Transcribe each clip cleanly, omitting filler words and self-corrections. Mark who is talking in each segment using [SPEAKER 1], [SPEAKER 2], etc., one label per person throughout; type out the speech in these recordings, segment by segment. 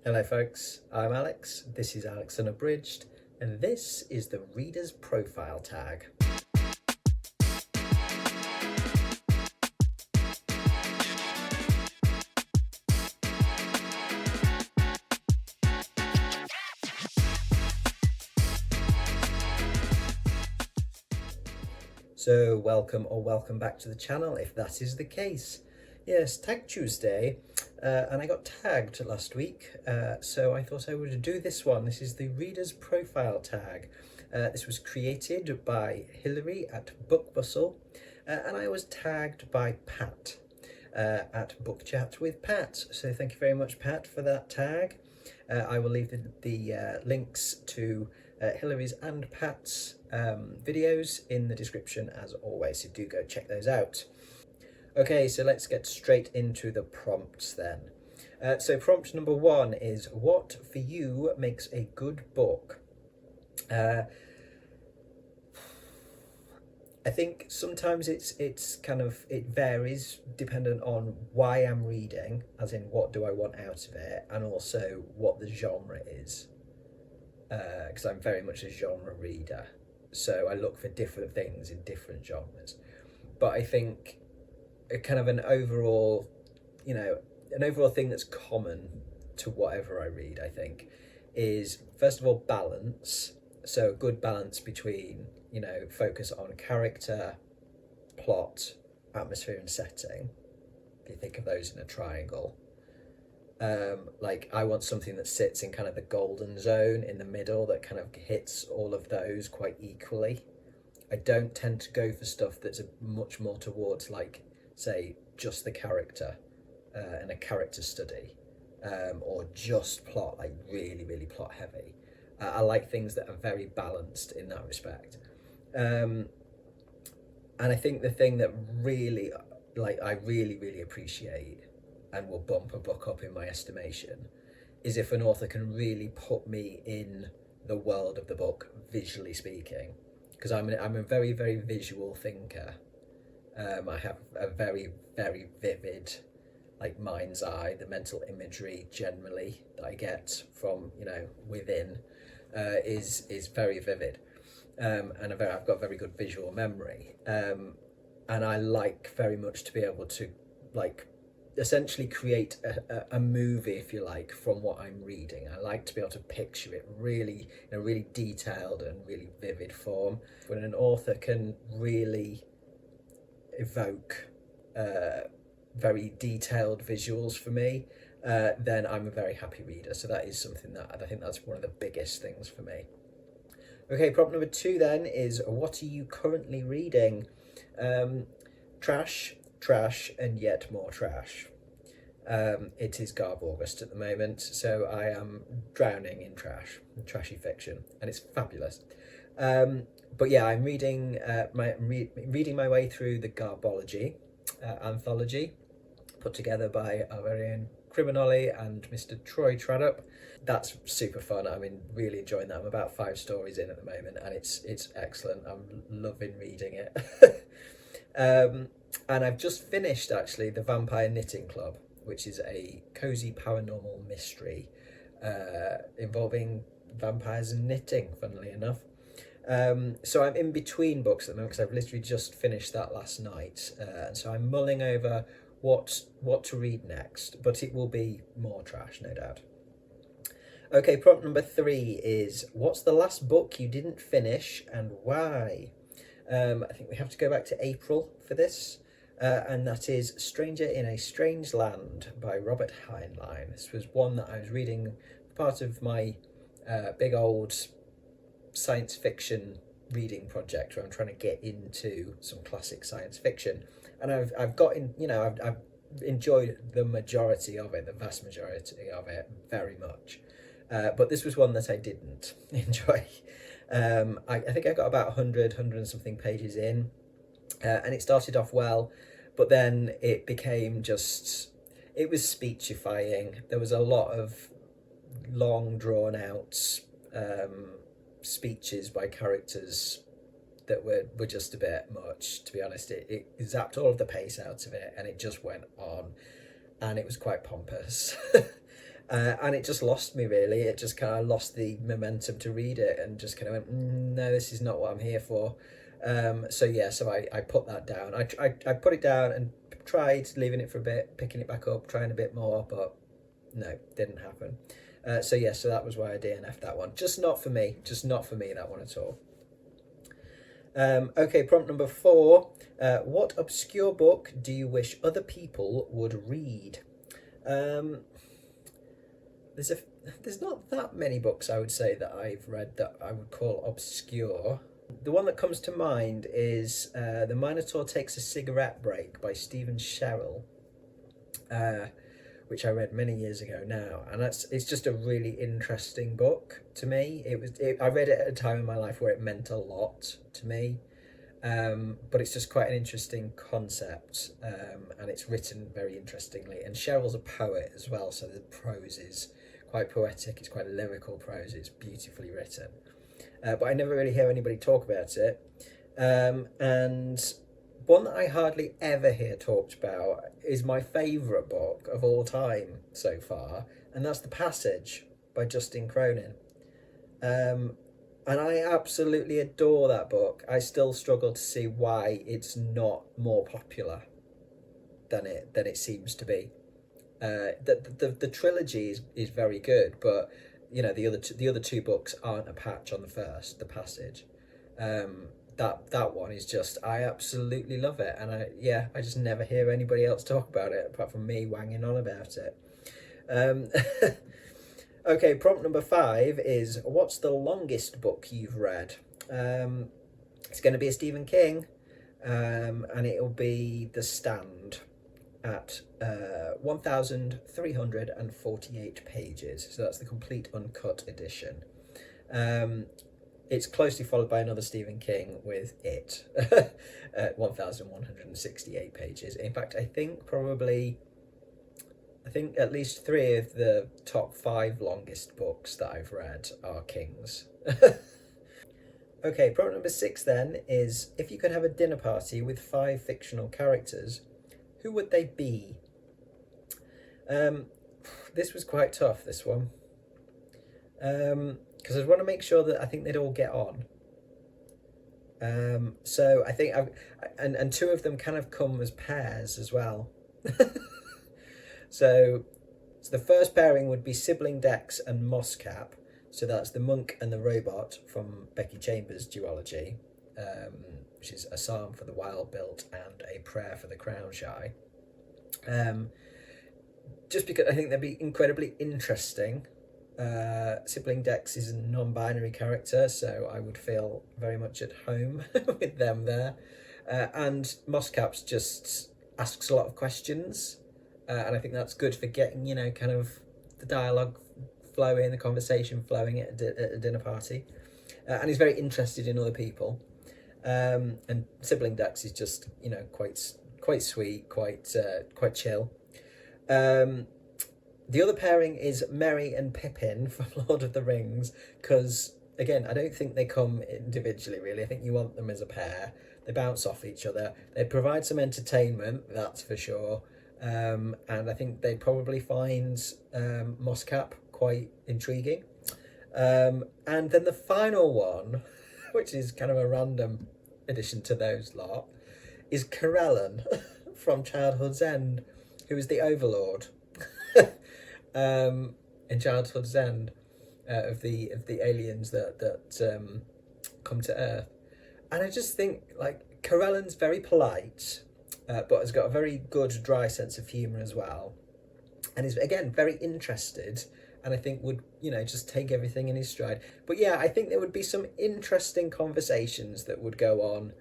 [SPEAKER 1] Hello folks, I'm Alex, this is Alex Unabridged, and this is the Reader's Profile tag. So welcome back to the channel if that is the case. Yes, Tag Tuesday, and I got tagged last week, so I thought I would do this one. This is the Reader's Profile tag. This was created by Hilary at Book Bustle, and I was tagged by Pat at Book Chat with Pat. So thank you very much, Pat, for that tag. I will leave the links to Hilary's and Pat's videos in the description as always, so do go check those out. Okay, so let's get straight into the prompts then. So prompt number 1 is, what for you makes a good book? I think sometimes it's kind of, it varies dependent on why I'm reading, as in what do I want out of it, and also what the genre is. Because I'm very much a genre reader, so I look for different things in different genres. But I think a kind of an overall thing that's common to whatever I read, I think, is first of all balance. So a good balance between, focus on character, plot, atmosphere and setting. If you think of those in a triangle. Like I want something that sits in kind of the golden zone in the middle that kind of hits all of those quite equally. I don't tend to go for stuff that's much more towards, like, say, just the character and a character study, or just plot, like really plot heavy. I like things that are very balanced in that respect. And I think the thing that really, I really appreciate and will bump a book up in my estimation is if an author can really put me in the world of the book, visually speaking, because I'm a very visual thinker. I have a very vivid, like, mind's eye. The mental imagery generally that I get from within is very vivid, and I've got very good visual memory, and I like very much to be able to, like, essentially create a movie, if you like, from what I'm reading. I like to be able to picture it really in a really detailed and really vivid form. When an author can really evoke very detailed visuals for me, then I'm a very happy reader. So that is something that I think that's one of the biggest things for me. Okay, prompt number 2 then is, what are you currently reading? Trash, and yet more trash. It is Garb August at the moment, so I am drowning in trashy fiction, and it's fabulous. But yeah, I'm reading reading my way through the Garbology anthology, put together by our very own Criminoli and Mr. Troy Tradup. That's super fun. I'm really enjoying that. I'm about 5 stories in at the moment, and it's excellent. I'm loving reading it. And I've just finished, actually, The Vampire Knitting Club, which is a cozy paranormal mystery involving vampires and knitting, funnily enough. So I'm in between books at the moment because I've literally just finished that last night, and so I'm mulling over what to read next, but it will be more trash, no doubt. Okay, prompt number 3 is, what's the last book you didn't finish and why? I think we have to go back to April for this, and that is Stranger in a Strange Land by Robert Heinlein. This was one that I was reading, part of my big old science fiction reading project where I'm trying to get into some classic science fiction, and I've enjoyed the majority of it, the vast majority of it, very much. But this was one that I didn't enjoy. I think I got about 100 and something pages in, and it started off well, but then it became it was speechifying. There was a lot of long drawn out speeches by characters that were just a bit much, to be honest. It zapped all of the pace out of it, and it just went on, and it was quite pompous. And it just lost me, really. It just kind of lost the momentum to read it and just kind of went, no, this is not what I'm here for. So I put that down. I put it down and tried leaving it for a bit, picking it back up, trying a bit more, but no, didn't happen. So that was why I DNF'd that one. Just not for me. Just not for me, that one at all. Okay, prompt number 4. What obscure book do you wish other people would read? There's not that many books I would say that I've read that I would call obscure. The one that comes to mind is The Minotaur Takes a Cigarette Break by Stephen Sherrill, which I read many years ago now, and it's just a really interesting book to me. I read it at a time in my life where it meant a lot to me, but it's just quite an interesting concept, and it's written very interestingly. And Sherrill's a poet as well, so the prose is quite poetic. It's quite lyrical prose. It's beautifully written, but I never really hear anybody talk about it. And one that I hardly ever hear talked about is my favourite book of all time so far, and that's The Passage by Justin Cronin. And I absolutely adore that book. I still struggle to see why it's not more popular than it seems to be. The trilogy is very good, but the other two books aren't a patch on the first, The Passage. That one is just, I absolutely love it, and I just never hear anybody else talk about it apart from me wanging on about it. Okay, prompt number 5 is, what's the longest book you've read? It's going to be a Stephen King, and it'll be The Stand at 1,348 pages. So that's the complete uncut edition. It's closely followed by another Stephen King with It, at 1,168 pages. In fact, I think at least 3 of the top 5 longest books that I've read are King's. Okay, prompt number 6 then is, if you could have a dinner party with 5 fictional characters, who would they be? This was quite tough, this one. Because I'd want to make sure that I think they'd all get on. So I think and 2 of them kind of come as pairs as well. So the first pairing would be Sibling Dex and Mosscap. So that's the monk and the robot from Becky Chambers' duology, which is a psalm for the wild-built and a prayer for the crown-shy. Just because I think they'd be incredibly interesting. Sibling Dex is a non-binary character, so I would feel very much at home with them there. And Mosscap's just asks a lot of questions, and I think that's good for getting, kind of the dialogue flowing, the conversation flowing at a dinner party. And he's very interested in other people. And Sibling Dex is just, quite sweet, quite chill. The other pairing is Merry and Pippin from Lord of the Rings, because, again, I don't think they come individually, really. I think you want them as a pair. They bounce off each other. They provide some entertainment, that's for sure. And I think they probably find Mosscap quite intriguing. And then the final one, which is kind of a random addition to those lot, is Corellan from Childhood's End, who is the Overlord. In Childhood's End, of the aliens that come to Earth, and I just think Corellan's very polite, but has got a very good dry sense of humour as well, and is again very interested, and I think would just take everything in his stride. But yeah, I think there would be some interesting conversations that would go on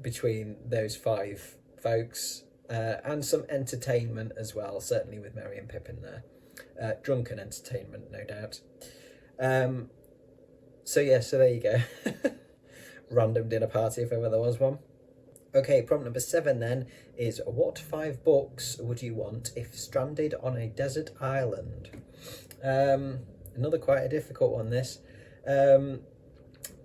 [SPEAKER 1] between those 5 folks. And some entertainment as well, certainly with Merry and Pippin there. Drunken entertainment, no doubt. So there you go. Random dinner party, if ever there was one. Okay, prompt number 7 then is, what 5 books would you want if stranded on a desert island? Another quite a difficult one, this.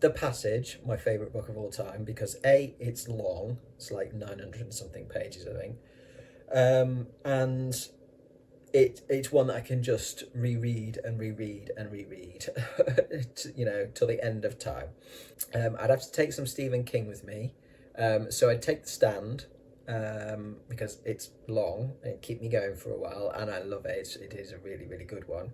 [SPEAKER 1] The Passage, my favourite book of all time, because A, it's long. It's like 900 and something pages, I think. And it's one that I can just reread and reread and reread, till the end of time. I'd have to take some Stephen King with me. So I'd take The Stand, because it's long and it keep me going for a while, and I love it. It is a really, really good one.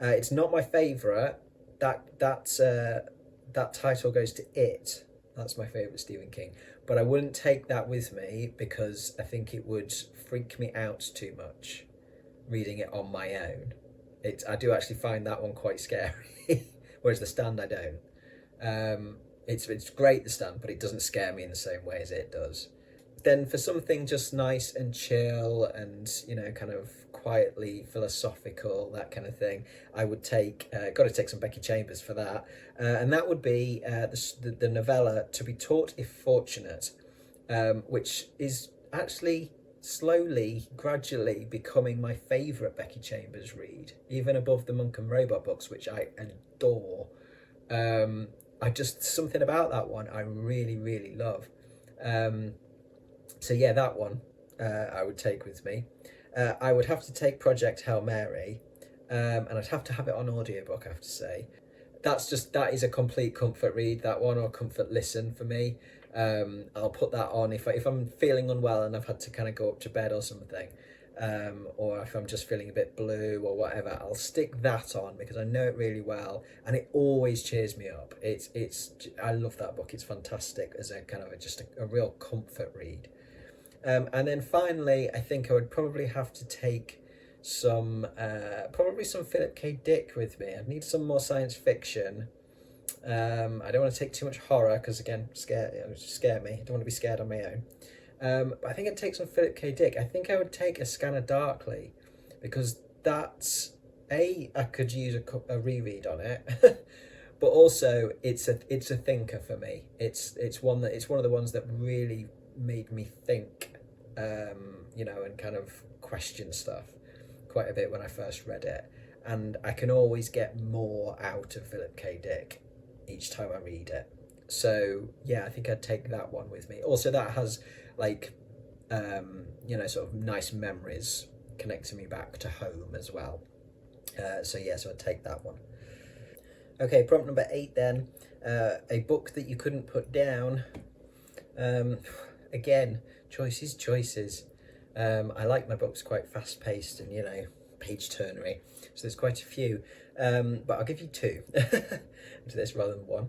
[SPEAKER 1] It's not my favourite. That title goes to It. That's my favourite Stephen King. But I wouldn't take that with me because I think it would freak me out too much reading it on my own. I do actually find that one quite scary, whereas The Stand I don't. It's great, The Stand, but it doesn't scare me in the same way as it does. Then for something just nice and chill and kind of quietly philosophical, that kind of thing, I would got to take some Becky Chambers for that, and that would be the novella To Be Taught If Fortunate, which is actually slowly, gradually becoming my favourite Becky Chambers read, even above the Monk and Robot books, which I adore. I just something about that one I really, really love. So yeah, that one I would take with me. I would have to take Project Hail Mary, and I'd have to have it on audiobook, I have to say. That is a complete comfort read, that one, or comfort listen for me. I'll put that on if I'm feeling unwell and I've had to kind of go up to bed or something, or if I'm just feeling a bit blue or whatever. I'll stick that on because I know it really well, and it always cheers me up. I love that book. It's fantastic as a kind of just a real comfort read. And then finally, I think I would probably have to take probably some Philip K. Dick with me. I'd need some more science fiction. I don't want to take too much horror because, again, it would scare me. I don't want to be scared on my own. But I think I'd take some Philip K. Dick. I think I would take A Scanner Darkly, because that's I could use a reread on it, but also it's a thinker for me. It's one of the ones that really made me think, and kind of question stuff quite a bit when I first read it. And I can always get more out of Philip K. Dick each time I read it. So yeah, I think I'd take that one with me. Also, that has sort of nice memories connecting me back to home as well. So I'd take that one. Okay, prompt number 8 then. A book that you couldn't put down. Again, choices. I like my books quite fast paced and page turnery, so there's quite a few, but I'll give you 2 to this rather than 1.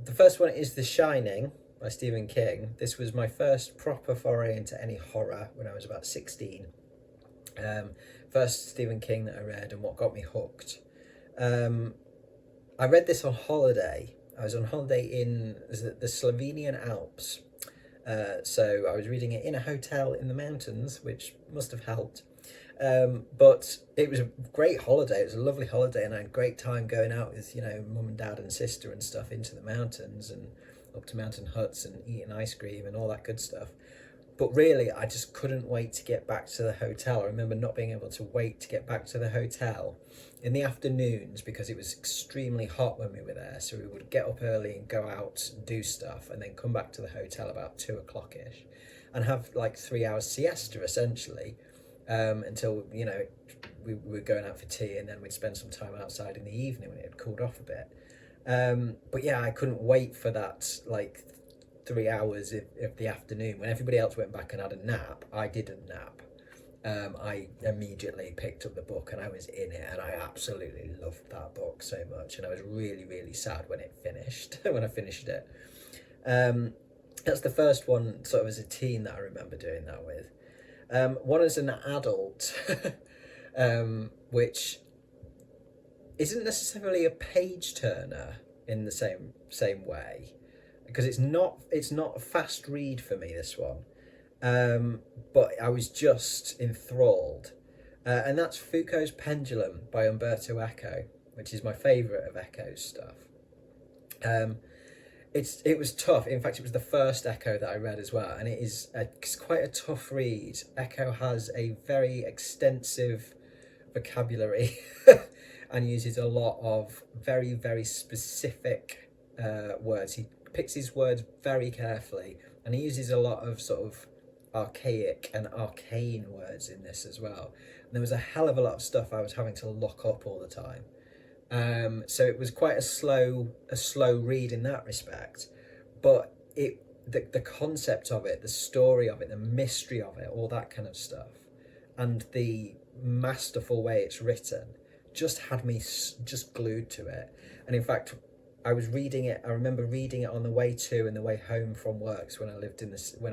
[SPEAKER 1] The first one is The Shining by Stephen King. This was my first proper foray into any horror when I was about 16. First Stephen King that I read, and what got me hooked. I read this on holiday. I was on holiday in the Slovenian Alps. So I was reading it in a hotel in the mountains, which must have helped. But it was a great holiday. It was a lovely holiday, and I had a great time going out with mum and dad and sister and stuff into the mountains and up to mountain huts and eating ice cream and all that good stuff. But really, I just couldn't wait to get back to the hotel. I remember not being able to wait to get back to the hotel in the afternoons because it was extremely hot when we were there. So we would get up early and go out and do stuff, and then come back to the hotel about 2 o'clock-ish and have 3 hours siesta essentially, until we were going out for tea, and then we'd spend some time outside in the evening when it had cooled off a bit. But yeah, I couldn't wait for that 3 hours of the afternoon. When everybody else went back and had a nap, I didn't nap. I immediately picked up the book and I was in it, and I absolutely loved that book so much, and I was really, really sad when it finished, when I finished it. That's the first one sort of as a teen that I remember doing that with. One as an adult, which isn't necessarily a page turner in the same way, because it's not a fast read for me, this one, but I was just enthralled, and that's Foucault's Pendulum by Umberto Eco, which is my favourite of Eco's stuff. It was tough. In fact, it was the first Eco that I read as well, and it's quite a tough read. Eco has a very extensive vocabulary and uses a lot of very, very specific words. He picks his words very carefully, and he uses a lot of sort of archaic and arcane words in this as well. And there was a hell of a lot of stuff I was having to look up all the time. So it was quite a slow read in that respect. But the concept of it, the story of it, the mystery of it, all that kind of stuff, and the masterful way it's written just had me just glued to it. And in fact, I was reading it. I remember reading it on the way to and the way home from works when I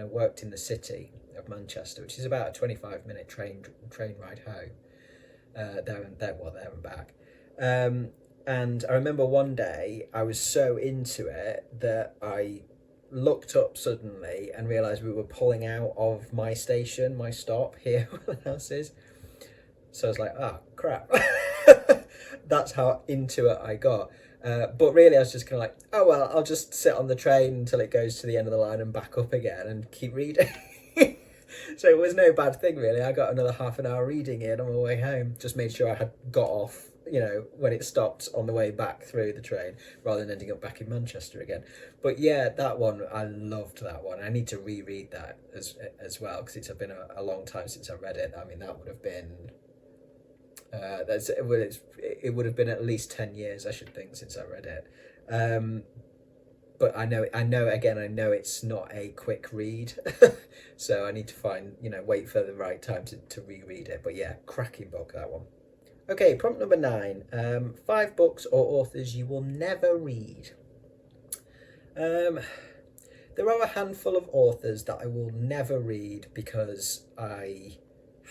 [SPEAKER 1] worked in the city of Manchester, which is about a 25-minute train ride home. There and back. And I remember one day I was so into it that I looked up suddenly and realised we were pulling out of my station, my stop here where the house is. So I was like, oh, crap. That's how into it I got. But really I was just kind of like, oh, well, I'll just sit on the train until it goes to the end of the line and back up again and keep reading. So it was no bad thing, really. I got another half an hour reading it on my way home. Just made sure I had got off, when it stopped on the way back through the train, rather than ending up back in Manchester again. But yeah, that one, I loved that one. I need to reread that as well, because it's been a long time since I read it. I mean, that would have been... it would have been at least 10 years, I should think, since I read it. But I know it's not a quick read. So I need to wait for the right time to reread it. But yeah, cracking book, that one. Okay, prompt number 9. 5 books or authors you will never read. There are a handful of authors that I will never read because I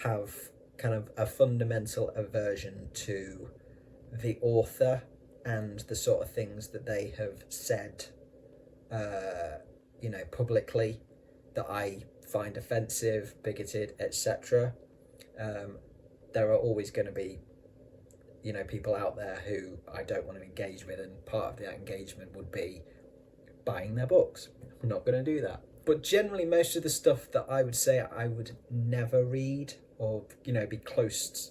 [SPEAKER 1] have kind of a fundamental aversion to the author and the sort of things that they have said publicly, that I find offensive, bigoted, etc. There are always going to be, people out there who I don't want to engage with, and part of that engagement would be buying their books. I'm not going to do that. But generally, most of the stuff that I would say I would never read, or be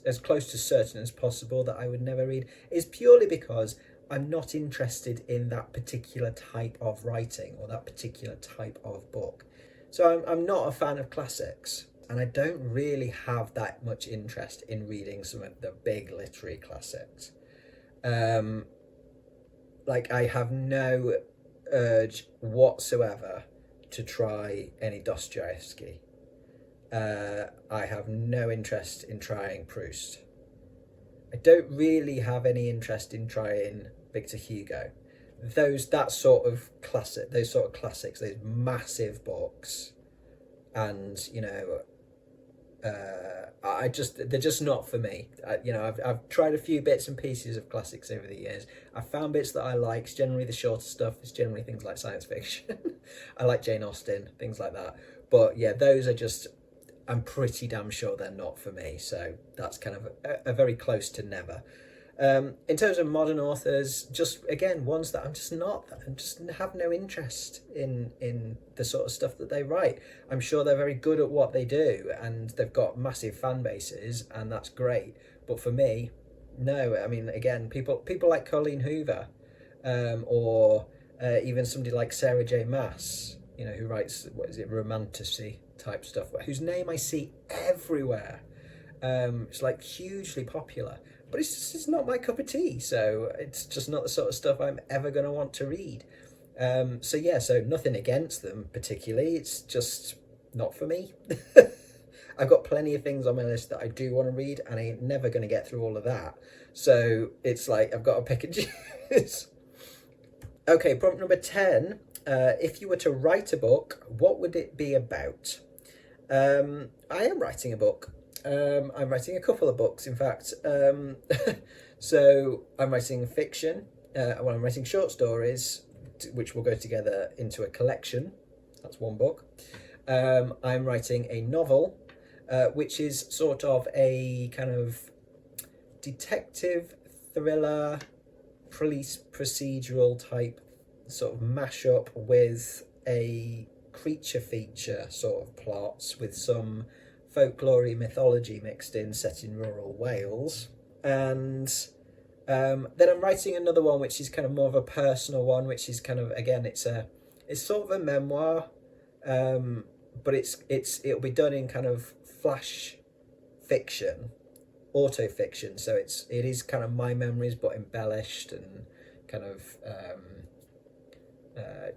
[SPEAKER 1] as close to certain as possible that I would never read, is purely because I'm not interested in that particular type of writing or that particular type of book. So I'm not a fan of classics, and I don't really have that much interest in reading some of the big literary classics. I have no urge whatsoever to try any Dostoevsky. I have no interest in trying Proust. I don't really have any interest in trying Victor Hugo. Those sort of classics, those massive books, and they're just not for me. I've tried a few bits and pieces of classics over the years. I've found bits that I like. It's generally the shorter stuff. It's generally things like science fiction. I like Jane Austen, things like that. But yeah, those are just, I'm pretty damn sure they're not for me. So that's kind of a very close to never. In terms of modern authors, just again, ones that I just have no interest in the sort of stuff that they write. I'm sure they're very good at what they do and they've got massive fan bases, and that's great. But for me, no. I mean, again, people like Colleen Hoover, or even somebody like Sarah J. Maas, who writes, romantasy type stuff, whose name I see everywhere. It's like hugely popular, but it's not my cup of tea, so it's just not the sort of stuff I'm ever going to want to read. So nothing against them particularly, it's just not for me. I've got plenty of things on my list that I do want to read, and I ain't never going to get through all of that. So it's like I've got to pick and choose. Okay, prompt number 10. If you were to write a book, what would it be about? I am writing a book. I'm writing a couple of books, in fact. So I'm writing fiction. I'm writing short stories, which will go together into a collection. That's one book. I'm writing a novel, which is sort of a kind of detective thriller, police procedural type sort of mashup with a creature feature sort of plots with some folklore mythology mixed in, set in rural Wales. And then I'm writing another one which is kind of more of a personal one, which is kind of, again, it's sort of a memoir, but it'll be done in kind of flash fiction, auto fiction. So it is kind of my memories, but embellished and kind of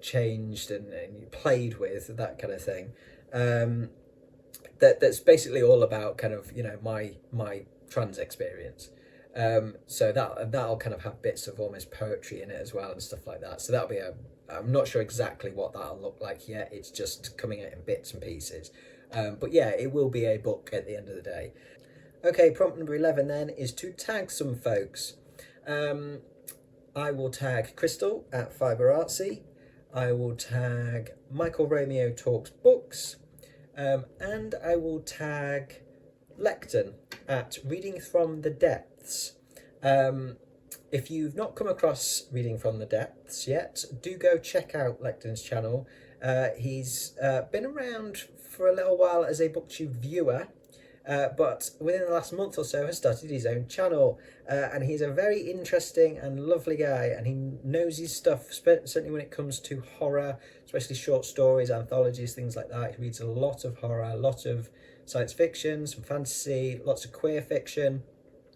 [SPEAKER 1] changed and played with, that kind of thing. That's basically all about kind of, you know, my trans experience. So that'll kind of have bits of almost poetry in it as well and stuff like that. So that'll be I'm not sure exactly what that'll look like yet. It's just coming out in bits and pieces. But yeah, it will be a book at the end of the day. Okay, prompt number 11 then is to tag some folks. I will tag Crystal at Fibre Artsy. I will tag Michael Romeo Talks Books. And I will tag Lekden at Reading from the Depths. If you've not come across Reading from the Depths yet, do go check out Lekden's channel. He's been around for a little while as a BookTube viewer, but within the last month or so has started his own channel, and he's a very interesting and lovely guy, and he knows his stuff, certainly when it comes to horror, especially short stories, anthologies, things like that. He reads a lot of horror, a lot of science fiction, some fantasy, lots of queer fiction.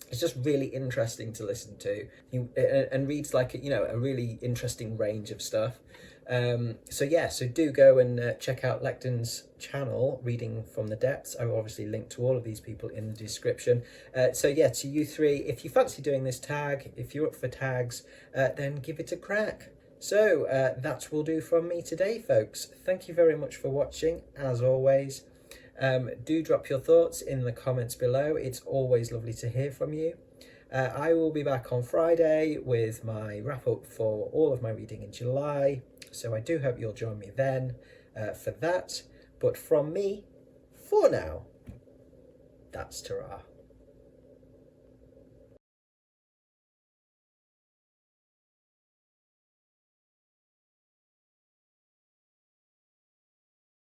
[SPEAKER 1] It's just really interesting to listen to. And reads like, you know, a really interesting range of stuff. So do go and check out Lekden's channel, Reading from the Depths. I will obviously link to all of these people in the description. To you three, if you fancy doing this tag, if you're up for tags, then give it a crack. So that will do from me today, folks. Thank you very much for watching, as always. Do drop your thoughts in the comments below. It's always lovely to hear from you. I will be back on Friday with my wrap up for all of my reading in July. So I do hope you'll join me then for that. But from me, for now, that's ta-ra.